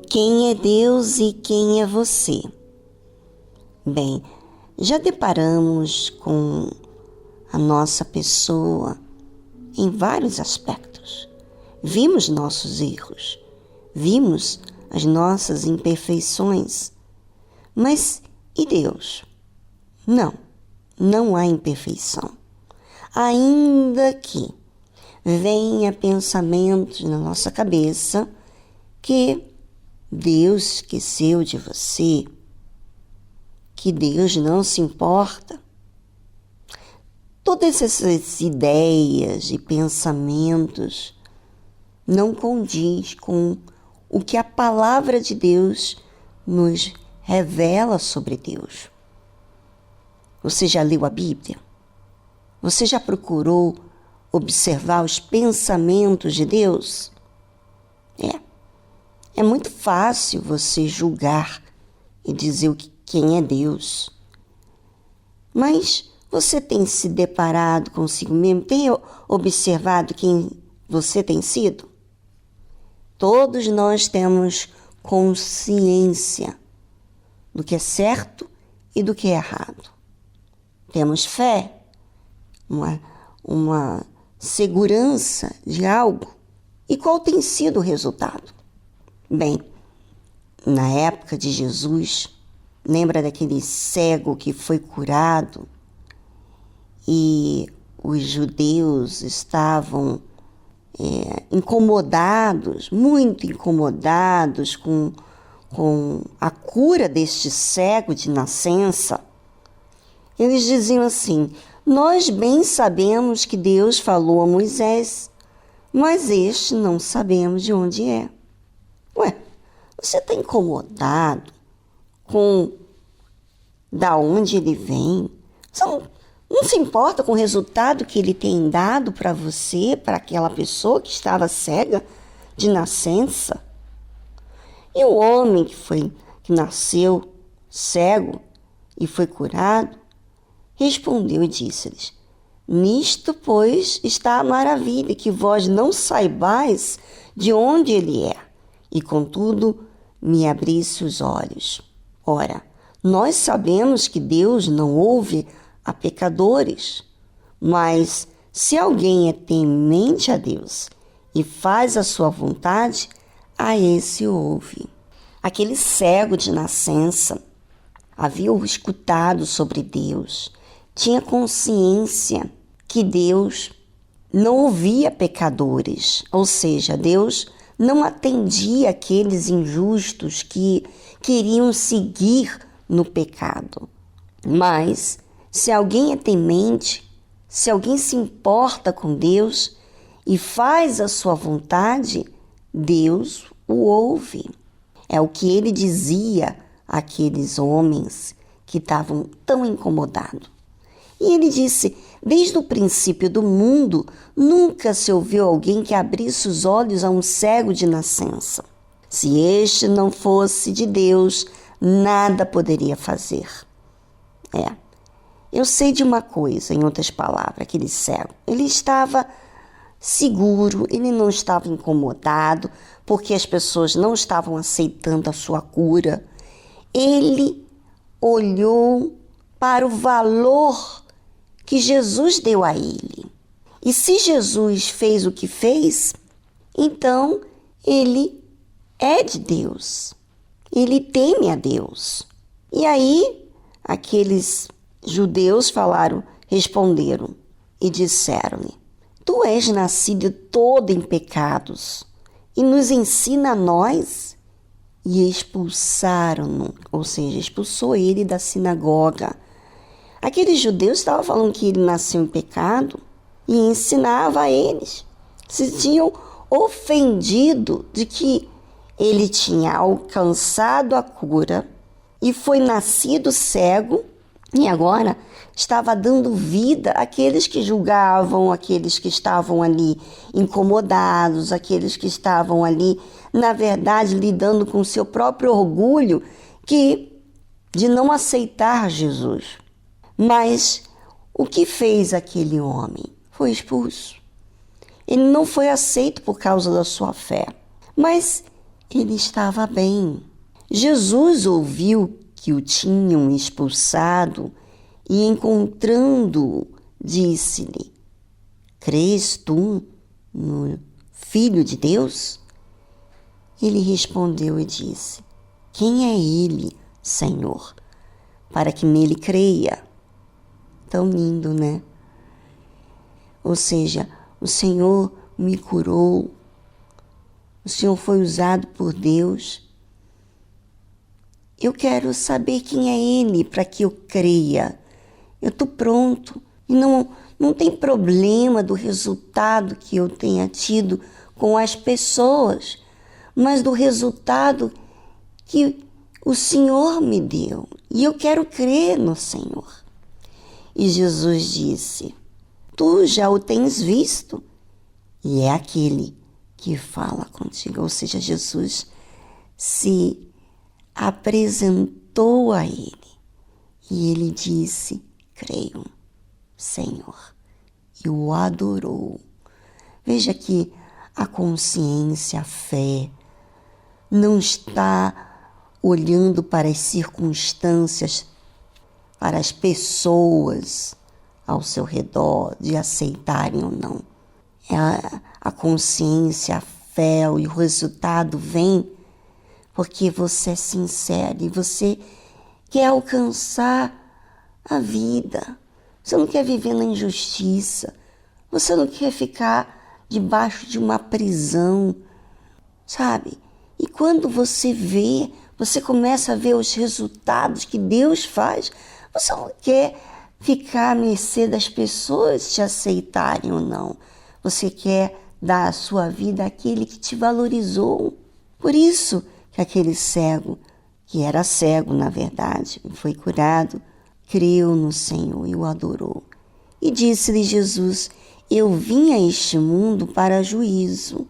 Quem é Deus e quem é você? Bem, já deparamos com a nossa pessoa em vários aspectos. Vimos nossos erros, vimos as nossas imperfeições. Mas e Deus? Não há imperfeição. Ainda que venha pensamentos na nossa cabeça que Deus esqueceu de você, que Deus não se importa. Todas essas ideias e pensamentos não condiz com o que a palavra de Deus nos revela sobre Deus. Você já leu a Bíblia? Você já procurou observar os pensamentos de Deus? É muito fácil você julgar e dizer quem é Deus. Mas você tem se deparado consigo mesmo? Tem observado quem você tem sido? Todos nós temos consciência do que é certo e do que é errado. Temos fé, uma segurança de algo. E qual tem sido o resultado? Bem, na época de Jesus, lembra daquele cego que foi curado e os judeus estavam incomodados, muito incomodados com a cura deste cego de nascença? Eles diziam assim: nós bem sabemos que Deus falou a Moisés, mas este não sabemos de onde é. Você está incomodado com da onde ele vem? Você não se importa com o resultado que ele tem dado para você, para aquela pessoa que estava cega de nascença? E o homem que nasceu cego e foi curado, respondeu e disse-lhes: nisto, pois, está a maravilha, que vós não saibais de onde ele é, e contudo me abrisse os olhos. Ora, nós sabemos que Deus não ouve a pecadores, mas se alguém é temente a Deus e faz a sua vontade, a esse ouve. Aquele cego de nascença havia escutado sobre Deus, tinha consciência que Deus não ouvia pecadores, ou seja, Deus não atendia aqueles injustos que queriam seguir no pecado. Mas, se alguém é temente, se alguém se importa com Deus e faz a sua vontade, Deus o ouve. É o que ele dizia àqueles homens que estavam tão incomodados. E ele disse: desde o princípio do mundo, nunca se ouviu alguém que abrisse os olhos a um cego de nascença. Se este não fosse de Deus, nada poderia fazer. Eu sei de uma coisa, em outras palavras, aquele cego, ele estava seguro, ele não estava incomodado, porque as pessoas não estavam aceitando a sua cura. Ele olhou para o valor que Jesus deu a ele. E se Jesus fez o que fez, então ele é de Deus. Ele teme a Deus. E aí, aqueles judeus responderam e disseram-lhe: tu és nascido todo em pecados e nos ensina a nós? E expulsaram-no, ou seja, expulsou ele da sinagoga. Aqueles judeus estavam falando que ele nasceu em pecado e ensinava a eles. Se tinham ofendido de que ele tinha alcançado a cura e foi nascido cego e agora estava dando vida àqueles que julgavam, àqueles que estavam ali incomodados, àqueles que estavam ali, na verdade, lidando com o seu próprio orgulho de não aceitar Jesus. Mas o que fez aquele homem? Foi expulso. Ele não foi aceito por causa da sua fé, mas ele estava bem. Jesus ouviu que o tinham expulsado e, encontrando-o, disse-lhe: crês tu no Filho de Deus? Ele respondeu e disse: quem é ele, Senhor, para que nele creia? Tão lindo, né? Ou seja, o Senhor me curou, o Senhor foi usado por Deus. Eu quero saber quem é Ele para que eu creia. Eu estou pronto. E não tem problema do resultado que eu tenha tido com as pessoas, mas do resultado que o Senhor me deu. E eu quero crer no Senhor. E Jesus disse: tu já o tens visto, e é aquele que fala contigo. Ou seja, Jesus se apresentou a ele e ele disse: creio, Senhor, e o adorou. Veja que a consciência, a fé, não está olhando para as circunstâncias, para as pessoas ao seu redor, de aceitarem ou não. A consciência, a fé e o resultado vem porque você é sincero e você quer alcançar a vida. Você não quer viver na injustiça. Você não quer ficar debaixo de uma prisão, sabe? E quando você vê, você começa a ver os resultados que Deus faz, você não quer ficar à mercê das pessoas te aceitarem ou não. Você quer dar a sua vida àquele que te valorizou. Por isso que aquele cego, que era cego na verdade, foi curado, creu no Senhor e o adorou. E disse-lhe Jesus: eu vim a este mundo para juízo,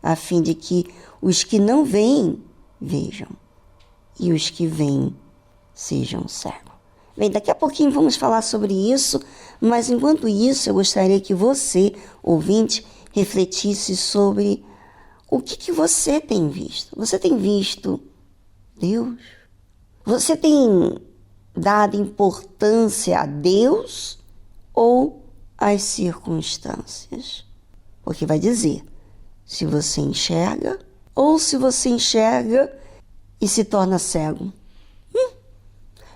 a fim de que os que não veem, vejam, e os que veem, sejam cegos. Bem, daqui a pouquinho vamos falar sobre isso, mas enquanto isso eu gostaria que você, ouvinte, refletisse sobre o que você tem visto. Você tem visto Deus? Você tem dado importância a Deus ou às circunstâncias? Porque vai dizer se você enxerga ou se você enxerga e se torna cego.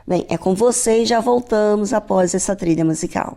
Bem, é com você e já voltamos após essa trilha musical.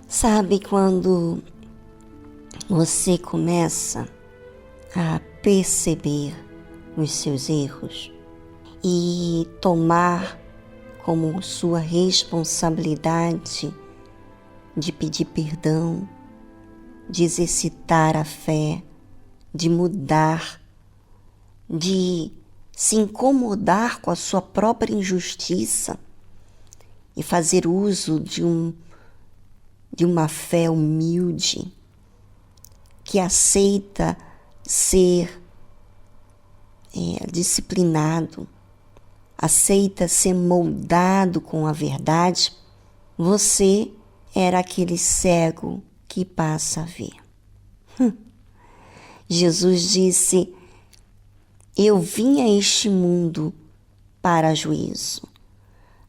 Sabe quando você começa a perceber os seus erros e tomar como sua responsabilidade de pedir perdão, de exercitar a fé, de mudar, de se incomodar com a sua própria injustiça e fazer uso de uma fé humilde, que aceita ser disciplinado, aceita ser moldado com a verdade, você era aquele cego que passa a ver. Jesus disse: eu vim a este mundo para juízo,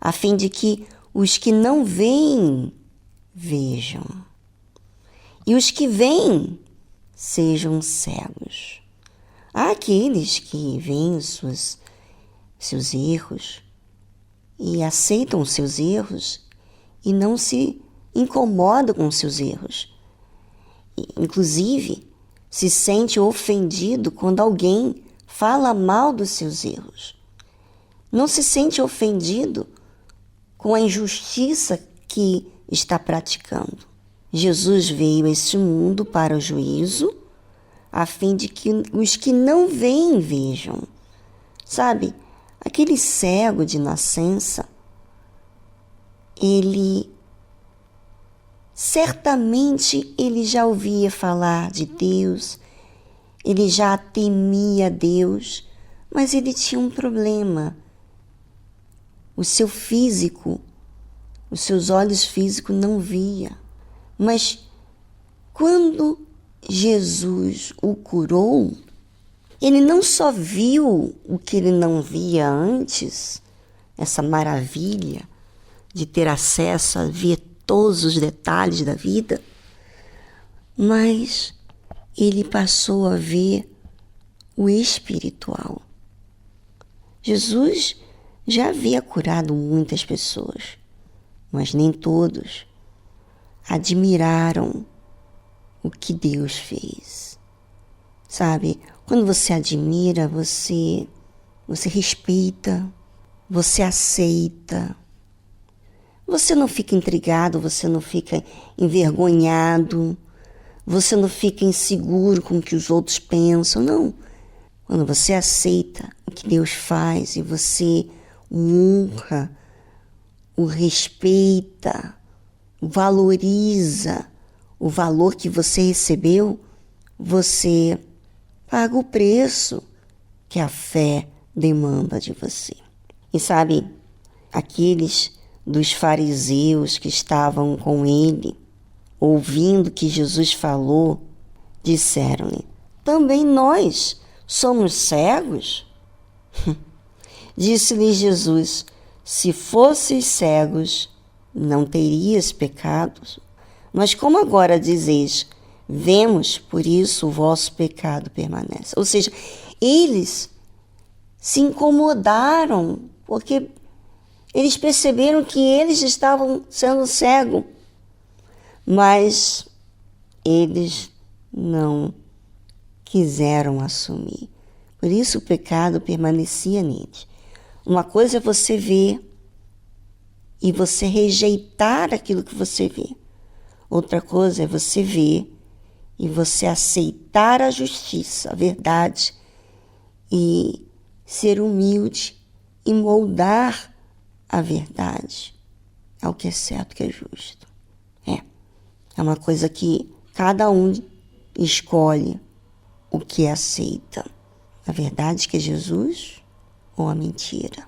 a fim de que os que não veem vejam, e os que veem sejam cegos. Há aqueles que veem os seus erros e aceitam os seus erros e não se incomodam com os seus erros. Inclusive, se sente ofendido quando alguém fala mal dos seus erros. Não se sente ofendido com a injustiça que está praticando. Jesus veio a este mundo para o juízo, a fim de que os que não veem vejam. Sabe, aquele cego de nascença, certamente ele já ouvia falar de Deus, ele já temia Deus, mas ele tinha um problema. O seu físico, os seus olhos físicos não via. Mas quando Jesus o curou, ele não só viu o que ele não via antes, essa maravilha de ter acesso a ver todos os detalhes da vida, mas ele passou a ver o espiritual. Jesus já havia curado muitas pessoas, mas nem todos admiraram o que Deus fez. Sabe, quando você admira, você respeita, você aceita. Você não fica intrigado, você não fica envergonhado, você não fica inseguro com o que os outros pensam, não. Quando você aceita o que Deus faz e você o honra, o respeita, valoriza o valor que você recebeu, você paga o preço que a fé demanda de você. E sabe, aqueles dos fariseus que estavam com ele, ouvindo o que Jesus falou, disseram-lhe: também nós somos cegos? Disse-lhe Jesus: se fosses cegos, não terias pecados. Mas como agora dizeis, vemos, por isso o vosso pecado permanece. Ou seja, eles se incomodaram, porque eles perceberam que eles estavam sendo cegos, mas eles não quiseram assumir. Por isso o pecado permanecia neles. Uma coisa é você ver e você rejeitar aquilo que você vê. Outra coisa é você ver e você aceitar a justiça, a verdade, e ser humilde e moldar a verdade ao que é certo, que é justo. É uma coisa que cada um escolhe o que aceita. A verdade que é Jesus ou a mentira.